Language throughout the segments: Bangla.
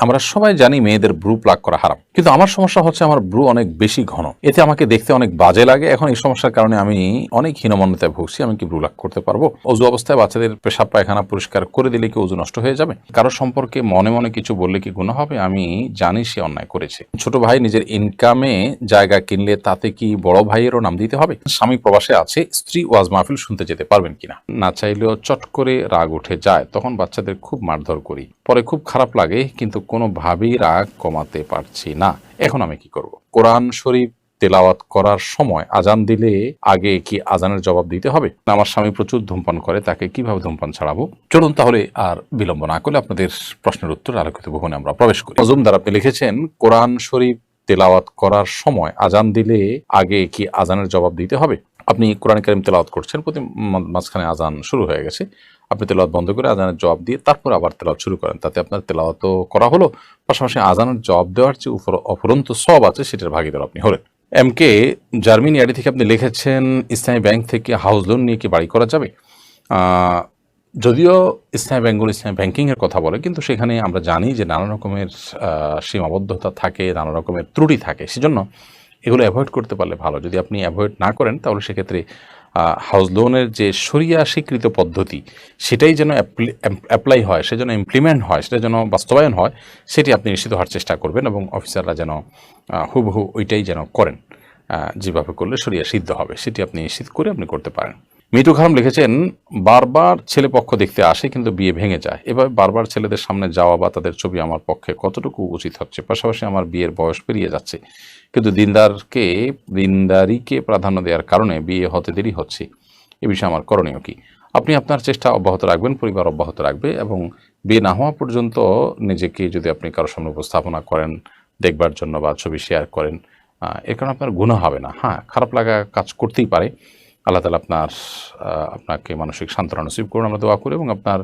আমরা সবাই জানি মেয়েদের ব্রু প্লাক করা হারাম, কিন্তু আমার সমস্যা হচ্ছে আমার ব্রু অনেক বেশি ঘন, এতে আমাকে দেখতে অনেক বাজে লাগে। এখন এই সমস্যার কারণে আমি অনেক হীনমন্যতায় ভুগছি। আমি কি ব্রু প্লাক করতে পারবো? অজু অবস্থায় বাচ্চাদের পেশাব পায়খানা পরিষ্কার করে দিলে কি অজু নষ্ট হয়ে যাবে? কারো সম্পর্কে মনে মনে কিছু বললে কি গুনাহ হবে? আমি জানি সে অন্যায় করেছে। ছোট ভাই নিজের ইনকামে জায়গা কিনলে তাতে কি বড় ভাইয়েরও নাম দিতে হবে? স্বামী প্রবাসে আছে, স্ত্রী ওয়াজ মাহফিল শুনতে যেতে পারবেন কিনা? না চাইলেও চট করে রাগ উঠে যায়, তখন বাচ্চাদের খুব মারধর করি, পরে খুব খারাপ লাগে, কিন্তু কোনোভাবেই রাগ কমাতে পারছি না। এখন আমি কি করব? কোরআন শরীফ তেলাওয়াত করার সময় আজান দিলে আগে কি আজানের জবাব দিতে হবে? আমার স্বামী প্রচুর ধূমপান করে, তাকে কিভাবে ধূমপান ছাড়াবো? চলুন তাহলে আর বিলম্ব না করে আপনাদের প্রশ্নের উত্তর আলোকিত ভবনে আমরা প্রবেশ করি। নজম দ্বারা আপনি লিখেছেন, কোরআন শরীফ তেলাওয়াত করার সময় আজান দিলে আগে কি আজানের জবাব দিতে হবে? আপনি কোরআন কারীম তেলাওয়াত করছেন, প্রতি মাঝখানে আজান শুরু হয়ে গেছে, আপনি তেলাওয়াত বন্ধ করে আজানের জবাব দিয়ে তারপর আবার তেলাওয়াত শুরু করেন, তাতে আপনার তেলাওয়াতও করা হলো, পাশাপাশি আজানের জবাব দেওয়ার যে অফুরন্ত সওয়াব আছে সেটার ভাগীদার আপনি হলেন। এম কে জার্মানি আইডি থেকে আপনি লিখেছেন, ইসলামী ব্যাংক থেকে হাউস লোন নিয়ে কি বাড়ি করা যাবে? যদিও ইসলামী ব্যাংকগুলো ইসলামী ব্যাংকিংয়ের কথা বলে, কিন্তু সেখানে আমরা জানি যে নানা রকমের সীমাবদ্ধতা থাকে, নানা রকমের ত্রুটি থাকে, সেজন্য এগুলো অ্যাভয়েড করতে পারলে ভালো। যদি আপনি অ্যাভয়েড না করেন তাহলে সেক্ষেত্রে হাউস লোনের যে শরিয়া স্বীকৃত পদ্ধতি সেটাই যেন অ্যাপ্লাই হয়, সেজন্য ইমপ্লিমেন্ট হয়, সেটা যেন বাস্তবায়ন হয়, সেটি আপনি নিশ্চিত হওয়ার চেষ্টা করবেন এবং অফিসাররা যেন হুবহু ওইটাই যেন করেন। যেভাবে করলে শরিয়া সিদ্ধ হবে সেটি আপনি নিশ্চিত করে আপনি করতে পারেন। মিটু খারাম লিখেছেন, বারবার ছেলে পক্ষ দেখতে আসে কিন্তু বিয়ে ভেঙে যায়, এভাবে বারবার ছেলেদের সামনে যাওয়া বা তাদের ছবি আমার পক্ষে কতটুকু উচিত হচ্ছে? পাশাপাশি আমার বিয়ের বয়স পেরিয়ে যাচ্ছে, কিন্তু দিনদারিকে প্রাধান্য দেওয়ার কারণে বিয়ে হতে দেরি হচ্ছে, এ বিষয়ে আমার করণীয় কি? আপনি আপনার চেষ্টা অব্যাহত রাখবেন, পরিবার অব্যাহত রাখবে, এবং বিয়ে না হওয়া পর্যন্ত নিজেকে যদি আপনি কারোর সামনে উপস্থাপনা করেন দেখবার জন্য বা ছবি শেয়ার করেন, এর কারণে আপনার গুনাহ হবে না। হ্যাঁ, খারাপ লাগা কাজ করতেই পারে। আল্লাহ তাআলা আপনাকে মানসিক সান্ত্বনা নসিব করুন, আমরা দোয়া করি, এবং আপনার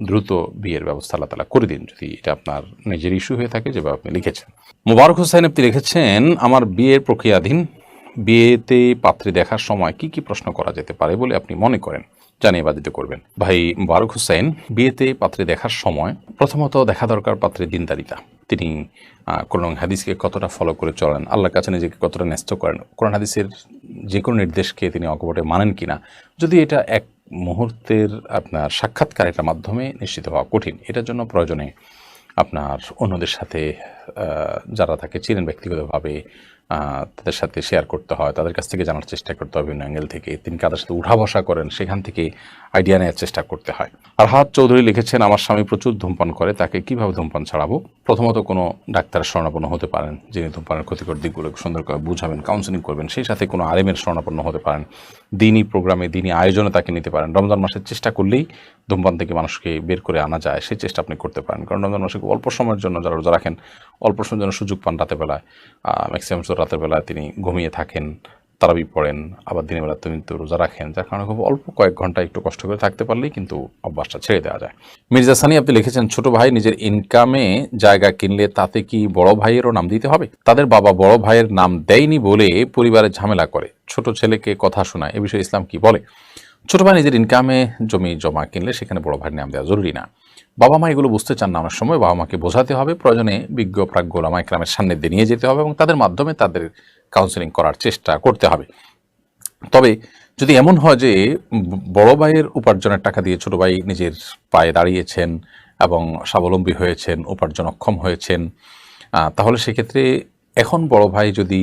দ্রুত বিয়ের ব্যবস্থা আল্লাহ তাআলা করে দিন, যদি এটা আপনার নিজের ইস্যু হয়ে থাকে যেভাবে আপনি লিখেছেন। মোবারক হোসেন আপনি লিখেছেন, আমার বিয়ের প্রক্রিয়াধীন, বিয়েতে পাত্রী দেখার সময় কি কি প্রশ্ন করা যেতে পারে বলে আপনি মনে করেন? জানিয়ে বাধিত করবেন। ভাই মোবারক হোসেন, বিয়েতে পাত্রী দেখার সময় প্রথমত দেখা দরকার পাত্রের দিনদারিতা, তিনি কোরআন হাদিসকে কতটা ফলো করে চলেন, আল্লাহর কাছে নিজেকে কতটা ন্যস্ত করেন, কোরআন হাদিসের যে কোনো নির্দেশকে তিনি অকপটে মানেন কিনা। যদি এটা এক মুহূর্তের আপনার সাক্ষাৎকারের মাধ্যমে নিশ্চিত হওয়া কঠিন, এটার জন্য প্রয়োজনে আপনার অন্যদের সাথে যারা তাকে চিনেন ব্যক্তিগতভাবে তাদের সাথে শেয়ার করতে হয়, তাদের কাছ থেকে জানার চেষ্টা করতে হয়, বিভিন্ন অ্যাঙ্গেল থেকে তিনি কাদের সাথে উঠা বসা করেন সেখান থেকে আইডিয়া নেওয়ার চেষ্টা করতে হয়। আর হাত চৌধুরী লিখেছেন, আমার স্বামী প্রচুর ধূমপান করে, তাকে কিভাবে ধূমপান ছাড়াবো? প্রথমত কোনো ডাক্তারের শরণাপন্ন হতে পারেন, যিনি ধূমপানের ক্ষতিকর দিকগুলো সুন্দর করে বুঝাবেন, কাউন্সেলিং করবেন। সেই সাথে কোনো আলেমের শরণাপন্ন হতে পারেন, দিনই প্রোগ্রামে দিনই আয়োজনে তাকে নিতে পারেন। রমজান মাসের চেষ্টা করলেই ধূমপান থেকে মানুষকে বের করে আনা যায়, সেই চেষ্টা আপনি করতে পারেন। কারণ রমজান মাসে অল্প সময়ের জন্য যারা রোজা রাখেন, অল্প সময়ের জন্য সুযোগ পান রাতের বেলায়, ম্যাক্সিমাম রাতের বেলায় তিনি ঘুমিয়ে থাকেন, তারাবি পড়েন, আবার দিনের বেলা তিনি তো রোজা রাখেন, যার কারণে খুব অল্প কয়েক ঘন্টা একটু কষ্ট করে থাকতে পারলেই কিন্তু অভ্যাসটা ছেড়ে দেওয়া যায়। মির্জা সানি আপনি লিখেছেন, ছোট ভাই নিজের ইনকামে জায়গা কিনলে তাতে কি বড় ভাইয়েরও নাম দিতে হবে? তাদের বাবা বড় ভাইয়ের নাম দেয়নি বলে পরিবারে ঝামেলা করে, ছোট ছেলেকে কথা শোনায়, এ বিষয়ে ইসলাম কি বলে? ছোট ভাই নিজের ইনকামে জমি জমা কিনলে সেখানে বড় ভাইয়ের নাম দেওয়া জরুরি না। বাবা মা এগুলো বুঝতে চান না, অনেক সময় বাবা মাকে বোঝাতে হবে, প্রয়োজনে বিজ্ঞ প্রাজ্ঞ ওলামা ইকরামের সান্নিধ্যে নিয়ে যেতে হবে এবং তাদের মাধ্যমে তাদের কাউন্সেলিং করার চেষ্টা করতে হবে। তবে যদি এমন হয় যে বড় ভাইয়ের উপার্জনের টাকা দিয়ে ছোট ভাই নিজের পায়ে দাঁড়িয়েছেন এবং স্বাবলম্বী হয়েছেন, উপার্জন অক্ষম হয়েছেন, তাহলে সেক্ষেত্রে এখন বড় ভাই যদি